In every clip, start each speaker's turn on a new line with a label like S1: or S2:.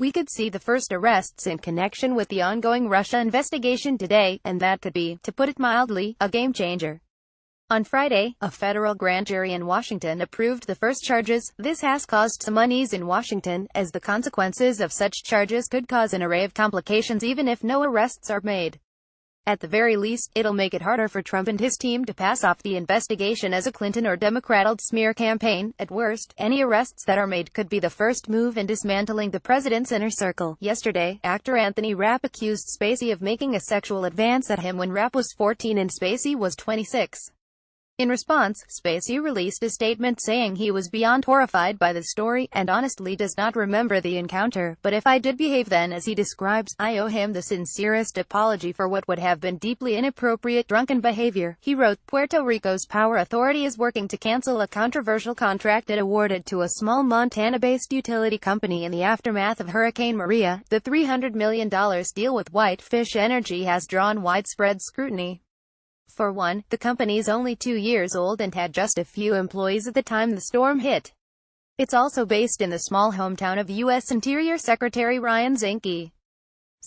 S1: We could see the first arrests in connection with the ongoing Russia investigation today, and that could be, to put it mildly, a game-changer. On Friday, a federal grand jury in Washington approved the first charges. This has caused some unease in Washington, as the consequences of such charges could cause an array of complications even if no arrests are made. At the very least, it'll make it harder for Trump and his team to pass off the investigation as a Clinton or Democrat smear campaign. At worst, any arrests that are made could be the first move in dismantling the president's inner circle. Yesterday, actor Anthony Rapp accused Spacey of making a sexual advance at him when Rapp was 14 and Spacey was 26. In response, Spacey released a statement saying he was beyond horrified by the story, and honestly does not remember the encounter, but if I did behave then as he describes, I owe him the sincerest apology for what would have been deeply inappropriate drunken behavior. He wrote, Puerto Rico's Power Authority is working to cancel a controversial contract it awarded to a small Montana-based utility company in the aftermath of Hurricane Maria. The $300 million deal with Whitefish Energy has drawn widespread scrutiny. For one, the company's only 2 years old and had just a few employees at the time the storm hit. It's also based in the small hometown of U.S. Interior Secretary Ryan Zinke.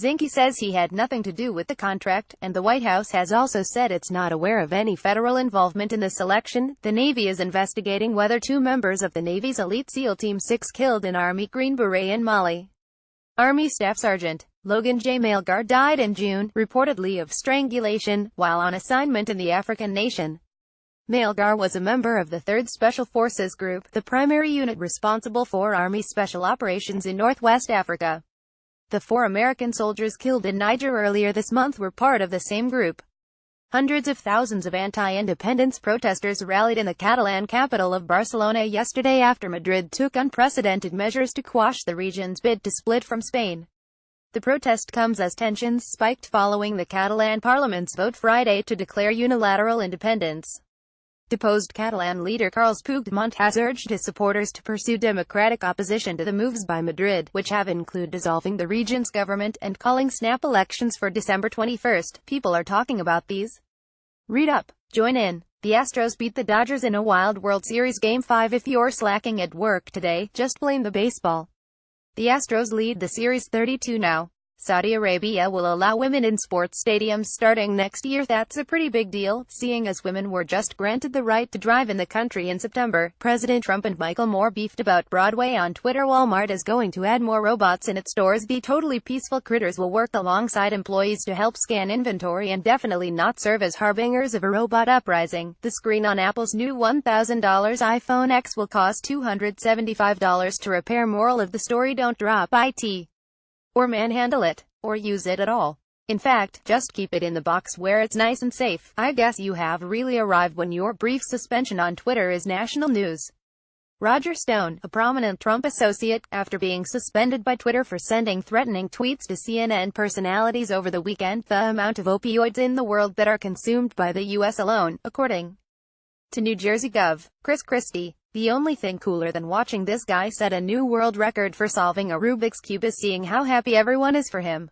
S1: Zinke says he had nothing to do with the contract, and the White House has also said it's not aware of any federal involvement in the selection. The Navy is investigating whether 2 members of the Navy's elite SEAL Team 6 killed an Army Green Beret in Mali. Army Staff Sergeant Logan J. Mailgar died in June, reportedly of strangulation, while on assignment in the African nation. Mailgar was a member of the 3rd Special Forces Group, the primary unit responsible for Army special operations in Northwest Africa. The 4 American soldiers killed in Niger earlier this month were part of the same group. Hundreds of thousands of anti-independence protesters rallied in the Catalan capital of Barcelona yesterday after Madrid took unprecedented measures to quash the region's bid to split from Spain. The protest comes as tensions spiked following the Catalan parliament's vote Friday to declare unilateral independence. Deposed Catalan leader Carles Puigdemont has urged his supporters to pursue democratic opposition to the moves by Madrid, which have included dissolving the region's government and calling snap elections for December 21. People are talking about these. Read up. Join in. The Astros beat the Dodgers in a Wild World Series Game 5. If you're slacking at work today, just blame the baseball. The Astros lead the series 32-0. Saudi Arabia will allow women in sports stadiums starting next year. That's a pretty big deal, seeing as women were just granted the right to drive in the country in September. President Trump and Michael Moore beefed about Broadway on Twitter. Walmart is going to add more robots in its stores. The totally peaceful critters will work alongside employees to help scan inventory and definitely not serve as harbingers of a robot uprising. The screen on Apple's new $1,000 iPhone X will cost $275 to repair. Moral of the story: don't drop IT. Or manhandle it. Or use it at all. In fact, just keep it in the box where it's nice and safe. I guess you have really arrived when your brief suspension on Twitter is national news. Roger Stone, a prominent Trump associate, after being suspended by Twitter for sending threatening tweets to CNN personalities over the weekend. The amount of opioids in the world that are consumed by the U.S. alone, according to New Jersey Gov. Chris Christie. The only thing cooler than watching this guy set a new world record for solving a Rubik's Cube is seeing how happy everyone is for him.